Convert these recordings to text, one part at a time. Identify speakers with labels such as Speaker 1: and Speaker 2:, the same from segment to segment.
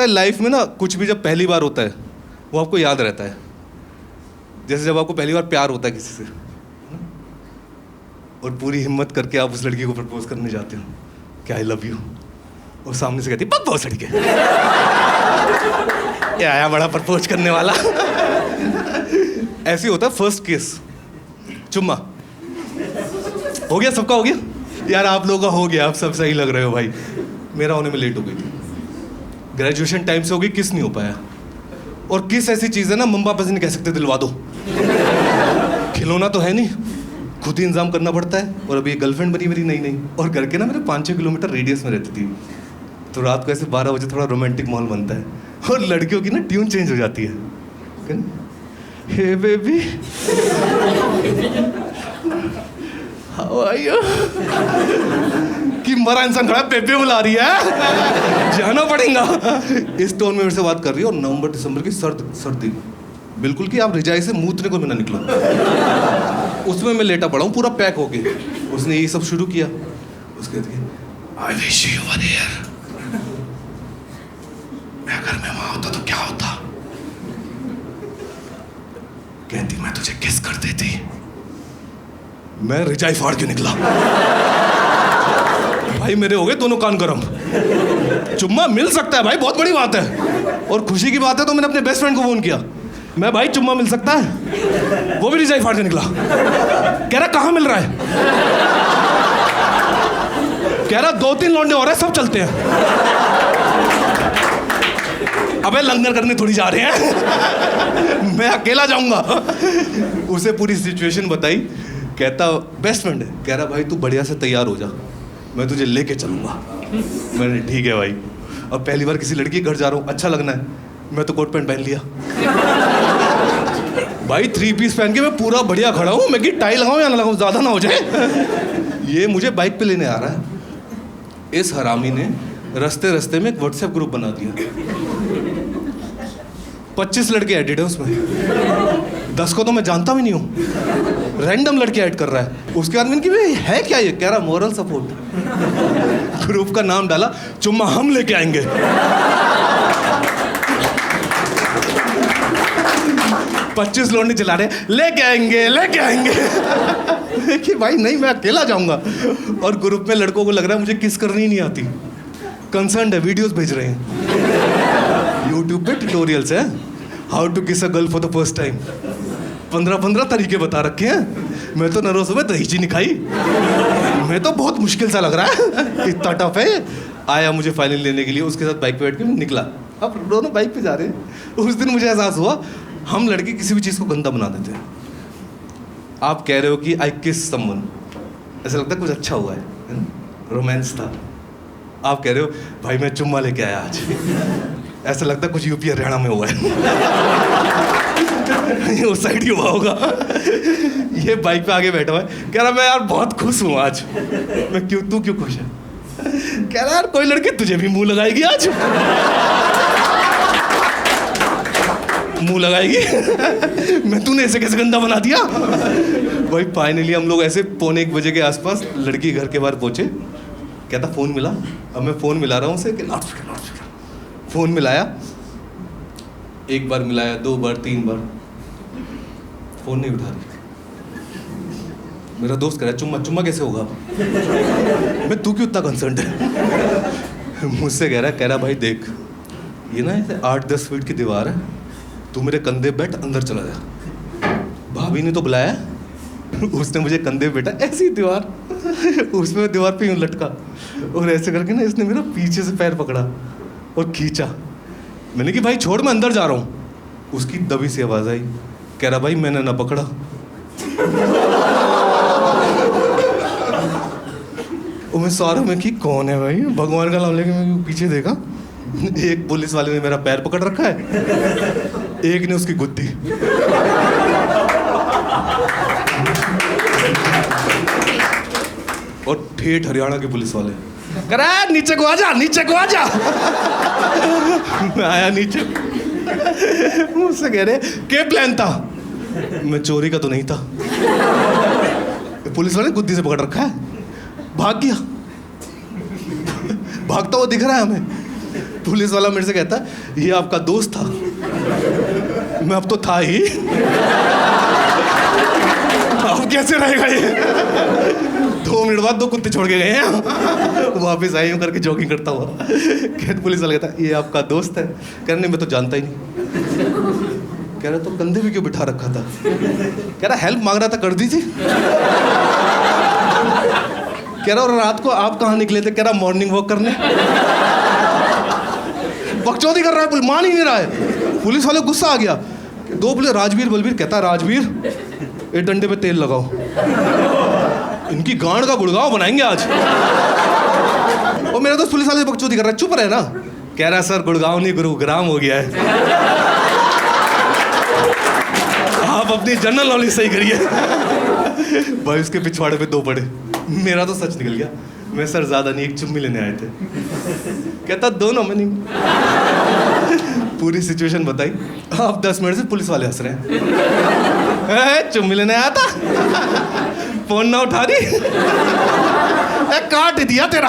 Speaker 1: लगता है लाइफ में ना कुछ भी जब पहली बार होता है वो आपको याद रहता है। जैसे जब आपको पहली बार प्यार होता है किसी से और पूरी हिम्मत करके आप उस लड़की को प्रपोज करने जाते हो कि आई लव यू, और सामने से कहती पक बहुत सड़के ये आया बड़ा प्रपोज करने वाला। ऐसे होता है फर्स्ट किस, चुम्मा। हो गया, सबका हो गया यार, आप लोगों का हो गया, आप सब सही लग रहे हो भाई। मेरा होने में लेट हो गई थी, ग्रेजुएशन टाइम से हो गई, किस नहीं हो पाया। और किस ऐसी चीज़ है ना, मम्मी पापा से नहीं कह सकते दिलवा दो, खिलौना तो है नहीं, खुद ही इंतजाम करना पड़ता है। और अभी गर्लफ्रेंड बनी मेरी नई नई, और घर के ना मेरे 5-6 किलोमीटर रेडियस में रहती थी, तो रात को ऐसे 12 बजे थोड़ा रोमांटिक माहौल बनता है और लड़कियों की ना ट्यून चेंज हो जाती है, हे बेबी हाउ आर यू, कि मरा इंसान खड़ा बेबे बुला रही है, जाना पड़ेगा। इस टोन में मेरे से बात कर रही है, और नवंबर दिसंबर की सर्दी बिल्कुल कि आप रिजाई से मूतने को भी ना निकलो, उसमें मैं लेटा पड़ा हूँ पूरा पैक होके। उसने ये सब शुरू किया, उसके I wish you were here, मैं अगर मैं वहां होता तो क्या होता, कहती मैं तुझे किस कर देती, मैं रिजाई फाड़ के निकला। भाई मेरे हो गए दोनों कान गरम। चुम्मा मिल सकता है भाई, बहुत बड़ी बात है, और खुशी की बात है। तो मैंने अपने बेस्ट फ्रेंड को फोन किया, मैं भाई चुम्मा मिल सकता है, वो भी रिजाई फाड़ के निकला। कह रहा कहाँ मिल रहा है, कह रहा 2-3 लौंडे हो रहे हैं, सब चलते हैं। अबे लंगर करने थोड़ी जा रहे हैं, मैं अकेला जाऊंगा। उसे पूरी सिचुएशन बताई, कहता बेस्ट फ्रेंड है, कह रहा भाई तू बढ़िया से तैयार हो जा, मैं तुझे लेके चलूंगा। मैंने ठीक है भाई, अब पहली बार किसी लड़की के घर जा रहा हूँ, अच्छा लगना है, मैं तो कोट पैंट पहन लिया भाई, 3 पीस पहन के मैं पूरा बढ़िया खड़ा हूँ। मैं कि टाई लगाऊं या ना लगाऊं, ज्यादा ना हो जाए। ये मुझे बाइक पे लेने आ रहा है। इस हरामी ने रास्ते रास्ते में एक व्हाट्सएप ग्रुप बना दिया, 25 लड़के एडिट है उसमें, 10 को तो मैं जानता भी नहीं हूँ, रैंडम लड़के ऐड कर रहा है। उसके बाद मैंने कि है क्या ये, कह रहा मोरल सपोर्ट। ग्रुप का नाम डाला चुम्मा हम लेके आएंगे। 25 लौंडे चला रहे लेके आएंगे कि भाई नहीं, मैं अकेला जाऊंगा। और ग्रुप में लड़कों को लग रहा है मुझे किस करनी नहीं आती, कंसर्न है, वीडियोस भेज रहे हैं, यूट्यूब पे ट्यूटोरियल्स है, हाउ टू किस a girl for the first time, 15 तरीके बता रखे हैं। मैं तो नरों सुबह दही चीनी खाई, मैं तो बहुत मुश्किल सा लग रहा है, इतना टफ है। आया मुझे फाइनल लेने के लिए, उसके साथ बाइक पे बैठ के निकला। अब दोनों बाइक पे जा रहे हैं। उस दिन मुझे एहसास हुआ हम लड़के किसी भी चीज़ को गंदा बना देते हैं। आप कह रहे हो कि आई किस समवन, ऐसा लगता है कुछ अच्छा हुआ है ना, रोमांस था। आप कह रहे हो भाई मैं चुम्मा लेके आया आज, ऐसा लगता है कुछ यूपी हरियाणा में हुआ है। उस साइड ही हुआ होगा। ये बाइक पे आगे बैठा हुआ है, कह रहा मैं यार बहुत खुश हूँ आज। मैं क्यों, तू क्यों खुश है? कह रहा यार कोई लड़की तुझे भी मुंह लगाएगी आज, मुंह लगाएगी। मैं तूने ऐसे कैसे गंदा बना दिया। भाई फाइनली हम लोग ऐसे 1:45 बजे के आसपास लड़की घर के बाहर पहुंचे। कहता फोन मिला, अब मैं फोन मिला रहा हूँ उसे कि लाउड स्पीकर। फोन मिलाया, 1 बार मिलाया, 2 बार, 3 बार, फोन नहीं उठा रही। मेरा दोस्त कह रहा है चुम्मा कैसे होगा। मैं तू क्यों इतना कंसर्न है। मुझसे कह रहा भाई देख ये ना 8-10 फीट की दीवार है, तू मेरे कंधे बैठ, अंदर चला जा। भाभी ने तो बुलाया, उसने मुझे कंधे पे बैठा, ऐसी दीवार, उसमें दीवार पे यूं लटका, और ऐसे करके ना इसने मेरा पीछे से पैर पकड़ा और खींचा। मैंने कि भाई छोड़, मैं अंदर जा रहा हूँ। उसकी दबी सी आवाज़ आई, कह रहा भाई मैंने ना पकड़ा। और मैं सारा में कि कौन है भाई, भगवान का नाम लेके मैं पीछे देखा, एक पुलिस वाले ने मेरा पैर पकड़ रखा है, एक ने उसकी गुद्दी। और ठेठ हरियाणा के पुलिस वाले, कह रहा है नीचे को आजा, नीचे को आजा। मैं आया नीचे, मुझसे कह रहे क्या प्लान था। मैं चोरी का तो नहीं था। पुलिस वाले गुद्दी से पकड़ रखा है, भाग गया, भागता हुआ दिख रहा है हमें। पुलिस वाला मेरे से कहता है ये आपका दोस्त था। मैं अब तो था ही, अब कैसे रहेगा ये। 2 मिनट बाद 2 कुत्ते छोड़ के गए हैं, वापस आई हूँ करके जॉगिंग करता हुआ। कहते पुलिस वाला कहता है ये आपका दोस्त है। कहने मैं तो जानता ही नहीं। कह रहा तो कंधे भी क्यों बिठा रखा था। कह रहा हेल्प मांग रहा था, कर दीजिए। कह रहा और रात को आप कहाँ निकले थे। कह रहा मॉर्निंग वॉक करने। बकचोदी कर रहा है, मान ही नहीं रहा है। पुलिस वाले गुस्सा आ गया। 2 पुलिस राजवीर बलवीर। कहता राजवीर एक डंडे पे तेल लगाओ, इनकी गांड का गुड़गांव बनाएंगे आज। और मेरा दोस्त पुलिस वाले बकचोदी कर रहा है, चुप रहे ना। कह रहा सर गुड़गांव नहीं गुरुग्राम हो गया है, आप अपनी जनरल नॉलेज सही करिए। भाई उसके पिछवाड़े पे 2 पड़े। मेरा तो सच निकल गया। मैं सर ज्यादा नहीं, एक चुम्मी लेने आए थे। कहता दोनों में नहीं। पूरी सिचुएशन बताई। अब 10 मिनट से पुलिस वाले हंस रहे हैं। चुम्मी लेने आया था, फोन ना उठा रही, काट दिया तेरा।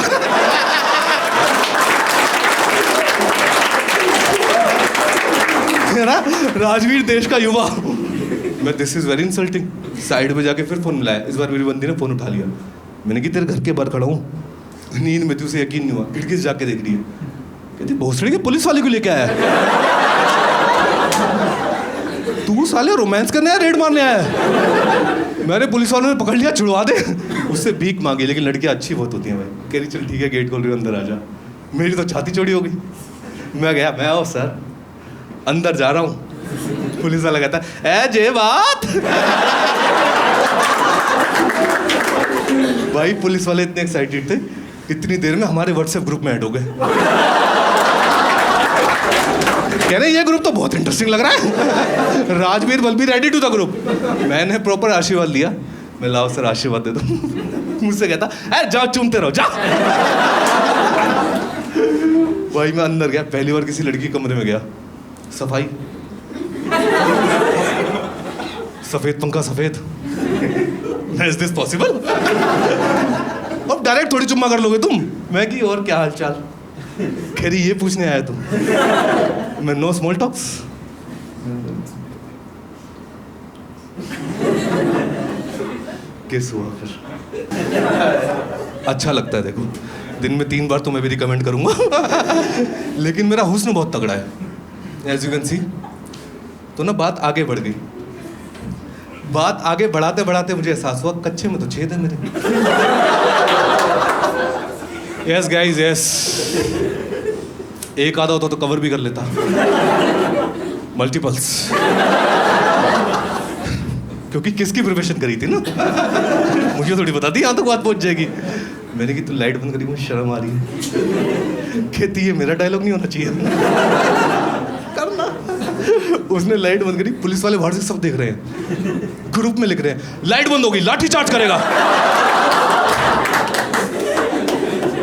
Speaker 1: राजवीर देश का युवा। मैं this is very insulting. Side पे जाके फिर फोन मिलाया। इस बार मेरी बंदी ने फोन उठा लिया। मैंने कि तेरे घर के बाहर खड़ा हूँ, नींद में तुझे यकीन नहीं हुआ, खिड़की से जाके देख रही है। कहती भोसड़ी के पुलिस वाले को लेके आया है। तू साले रोमांस करने आया, रेड मारने आया है। मैंने पुलिस वालों ने पकड़ लिया, छुड़वा दे। उससे भीख मांगी, लेकिन लड़कियां अच्छी बहुत होती हैं भाई। कह रही चल ठीक है गेट खोल रही हूँ, अंदर आ जा। मेरी तो छाती चौड़ी हो गई। मैं गया, मैं आओ सर, अंदर जा रहा हूँ। पुलिस वाला कहता है जे बात। भाई पुलिस वाले इतने एक्साइटेड थे, इतनी देर में हमारे व्हाट्सएप ग्रुप में ऐड हो गए। कह रहे ये ग्रुप तो बहुत इंटरेस्टिंग लग रहा है, Rajveer Balbir added to the group. मैंने प्रॉपर आशीर्वाद लिया। मैं लाओ सर आशीर्वाद दे दो। मुझसे कहता अरे जाओ चूमते रहो जा। भाई मैं अंदर गया, पहली बार किसी लड़की के कमरे में गया। सफाई, सफेद पंखा सफेद। Is this possible? अब डायरेक्ट थोड़ी चुम्मा कर लोगे तुम। मैं कि और क्या हाल चाल। कह रही ये पूछने आया तुम। मैं नो स्मॉल टॉक्स। किस हुआ फिर? अच्छा लगता है। देखो दिन में 3 बार तो मैं भी रिकमेंड करूंगा। लेकिन मेरा हुस्न बहुत तगड़ा है, एज यू कैन सी। तो ना बात आगे बढ़ गई। बात आगे बढ़ाते बढ़ाते मुझे एहसास हुआ कच्चे में तो छेद है मेरे। यस गाइस यस, एक आधा होता तो कवर भी कर लेता। मल्टीपल्स। क्योंकि किसकी प्रिपरेशन करी थी ना, मुझे थोड़ी बता दी यहाँ तक बात पहुंच जाएगी। मैंने कि तू लाइट बंद करी, मुझे शर्म आ रही है। कहती है मेरा डायलॉग नहीं होना चाहिए। करना। उसने लाइट बंद करी। पुलिस वाले बाहर से सब देख रहे हैं, ग्रुप में लिख रहे हैं लाइट बंद होगी लाठी चार्ज करेगा।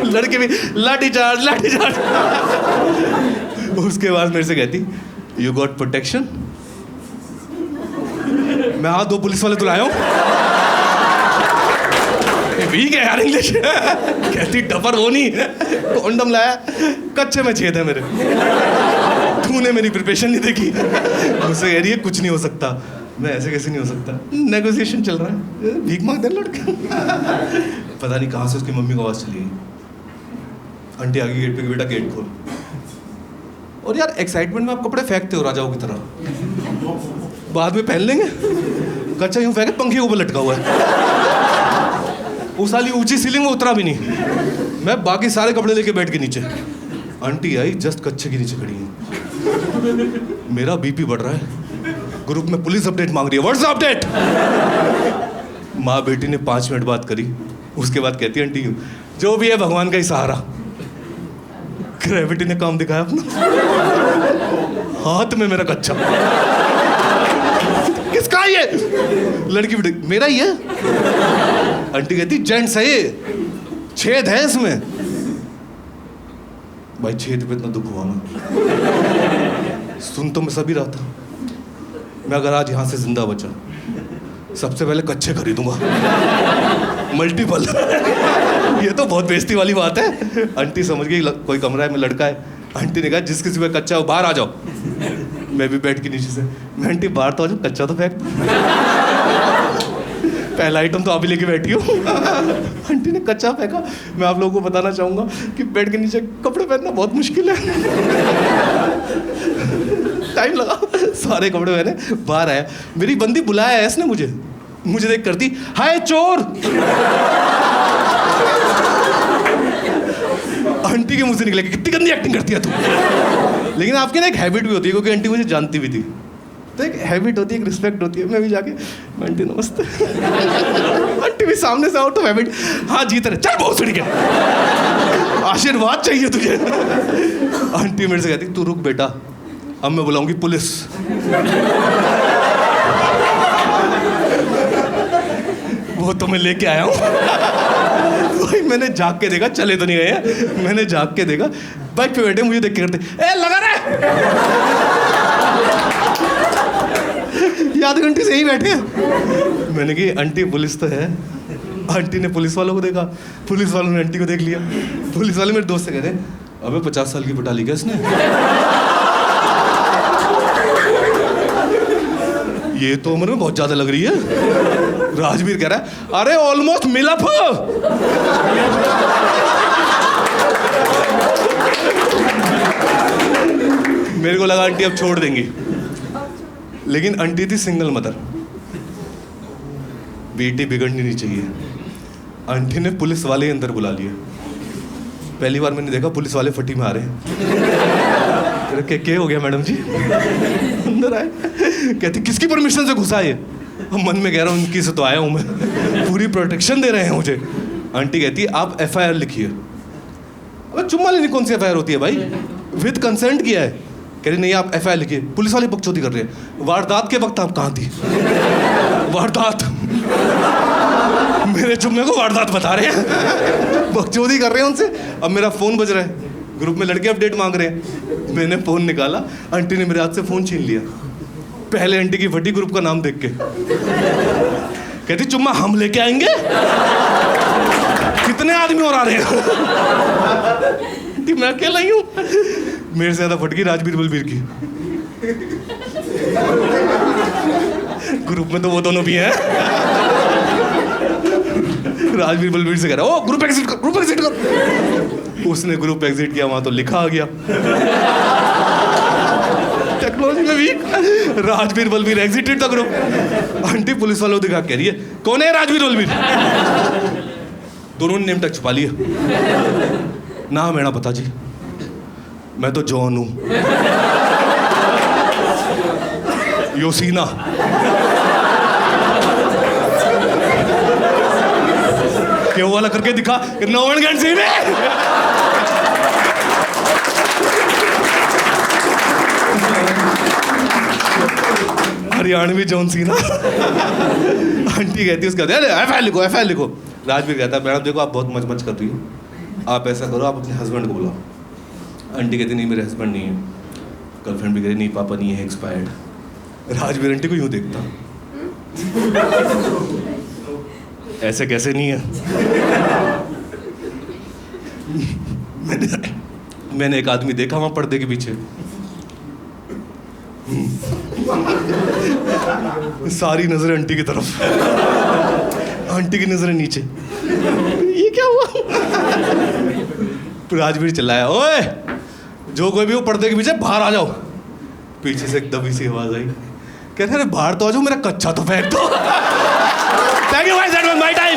Speaker 1: लड़के भी लाठी चार्ज लाठी चार्ज। उसके बाद मेरे से कहती यू गॉट प्रोटेक्शन। मैं हाँ 2 पुलिस वाले तो लाया हूं। वीक है यार इंग्लिश। कहती टपर वो नहीं, कॉन्डम लाया, कच्चे में छेद है मेरे। तूने मेरी प्रिपरेशन नहीं देखी। मुझसे कह रही है कुछ नहीं हो सकता। मैं ऐसे कैसे नहीं हो सकता, नेगोशिएशन चल रहा है, भीख मांग दे लड़का। पता नहीं कहाँ से उसकी मम्मी को आवाज़ चली गई। आंटी आ गई गेट पे, बेटा गेट खोल। और यार एक्साइटमेंट में आप कपड़े फेंकते हो राजाओं की तरह, बाद में पहन लेंगे। कच्चा यूं फेंके, पंखे के ऊपर लटका हुआ है। उस साली ऊंची सीलिंग में उतरा भी नहीं। मैं बाकी सारे कपड़े लेके बैठ के नीचे। आंटी आई जस्ट कच्चे के नीचे खड़ी है। मेरा बीपी बढ़ रहा है। ग्रुप में पुलिस अपडेट मांग रही है, व्हाट्स अपडेट। माँ बेटी ने 5 मिनट बात करी। उसके बाद कहती है आंटी जो भी है भगवान का ही सहारा। ग्रेविटी ने काम दिखाया अपना। हाथ में मेरा कच्चा। किसका ये? लड़की बेटी मेरा ही है। आंटी कहती जेंट्स है ये, छेद है इसमें। भाई छेद पे इतना दुख हुआ ना, सुन तो मैं सभी रहा था। मैं अगर आज यहाँ से जिंदा बचा, सबसे पहले कच्चे खरीदूंगा, मल्टीपल। ये तो बहुत बेइज्जती वाली बात है। आंटी समझ गई कोई कमरा है में लड़का है, आंटी ने कहा जिस किसी का कच्चा हो बाहर आ जाओ। मैं भी बैठ के नीचे से, मैं आंटी बाहर तो आ जाओ, कच्चा तो फेंक। पहला आइटम तो आप ही लेके बैठी हो। आंटी ने कच्चा फेंका। मैं आप लोगों को बताना चाहूंगा कि बेड के नीचे कपड़े पहनना बहुत मुश्किल है। टाइम लगा, सारे कपड़े पहने, बाहर आया। मेरी बंदी बुलाया है इसने मुझे देख करती, हाय चोर। आंटी के मुंह से निकलेगा कितनी गंदी एक्टिंग करती है तू। लेकिन आपके ना एक हैबिट भी होती है, क्योंकि आंटी मुझे जानती भी थी, तो एक हैबिट होती है, एक रिस्पेक्ट होती है। मैं भी जाके आंटी नमस्ते। आंटी भी सामने से आउट ऑफ हैबिट, हाँ जीत रहे, चल बहुत सड़ी के, आशीर्वाद चाहिए तुझे। आंटी मेरे से कहती तू रुक बेटा, अब मैं बुलाऊंगी पुलिस। वो तो मैं लेके आया हूँ। भाई मैंने झाँक के देखा, चले तो नहीं गए हैं, मैंने झाँक के देखा, बाइक पे बैठे मुझे देख के करते, ए लगा रे। ये आधे घंटे से यही बैठे हैं। मैंने कही आंटी पुलिस तो है। आंटी ने पुलिस वालों को देखा, पुलिस वालों ने आंटी को देख लिया। पुलिस वाले मेरे दोस्त से कहते अबे 50 साल की पटा ली क्या इसने। ये तो उम्र में बहुत ज्यादा लग रही है। राजवीर कह रहा है अरे ऑलमोस्ट मिलअप। मेरे को लगा आंटी अब छोड़ देंगी, लेकिन आंटी थी सिंगल मदर, बेटी बिगड़नी नहीं चाहिए। आंटी ने पुलिस वाले ही अंदर बुला लिए। पहली बार मैंने देखा पुलिस वाले फटी में आ रहे हैं। क्या हो गया मैडम जी। अंदर आए, कहती किसकी परमिशन से घुसा ये। मन में कह रहा हूँ उनकी से तो आया हूँ मैं, पूरी प्रोटेक्शन दे रहे हैं मुझे। आंटी कहती आप FIR लिखिए। अबे चुम्मा लेनी कौन सी FIR होती है भाई, विद कंसेंट किया है। कह रही नहीं आप FIR लिखिए। पुलिस वाले बकचोदी कर रहे हैं। वारदात के वक्त आप कहाँ थी। वारदात, मेरे चुम्मे को वारदात बता रहे हैं। बकचोदी कर रहे हैं उनसे। अब मेरा फोन बज रहा है, ग्रुप में लड़के अपडेट मांग रहे हैं। मैंने फोन निकाला, आंटी ने मेरे हाथ से फोन छीन लिया। पहले आंटी की फटी ग्रुप का नाम देख के कहती चुम्मा हम लेके आएंगे, कितने आदमी और आ रहे हैं। मैं अकेला ही हूँ। मेरे से ज्यादा फटकी राजवीर बलबीर की। ग्रुप में तो वो दोनों भी हैं। राजवीर बलबीर से कह रहा ओ ग्रुप एग्जिट कर, ग्रुप एग्जिट कर। उसने ग्रुप एग्जिट किया, वहां तो लिखा आ गया टेक्नोलॉजी में week, Rajveer Balbir exited the group. Aunty police वालों को दिखा कह रही है कौन है राजवीर बलबीर। दोनों ने नेम टैग छुपा लिया। ना मेरा पता जी, मैं तो जॉन हूं, योसीना। क्यों वाला करके दिखा नौवनगंज से में। Haryanvi John Cena. आंटी कहती है उसका FIR लिखो, FIR लिखो। राजवीर कहता है मैडम देखो आप बहुत मच कर रही हो, आप ऐसा करो आप अपने हस्बैंड को बुलाओ। आंटी कहती नहीं मेरे हस्बैंड नहीं है। गर्लफ्रेंड भी कहती नहीं पापा नहीं है, एक्सपायर्ड। राजवीर आंटी को यूं देखता, ऐसे कैसे नहीं है। मैंने एक आदमी देखा वहां पर्दे के पीछे, सारी नजरें आंटी की तरफ, आंटी की नजरें नीचे। ये क्या हुआ। राजवीर चिल्लाया ओए जो कोई भी हो पर्दे के पीछे बाहर आ जाओ। पीछे से एक दबी सी आवाज आई, कहते अरे बाहर तो आ जाओ, मेरा कच्चा तो फेंक दो। Thank you guys, that was my time.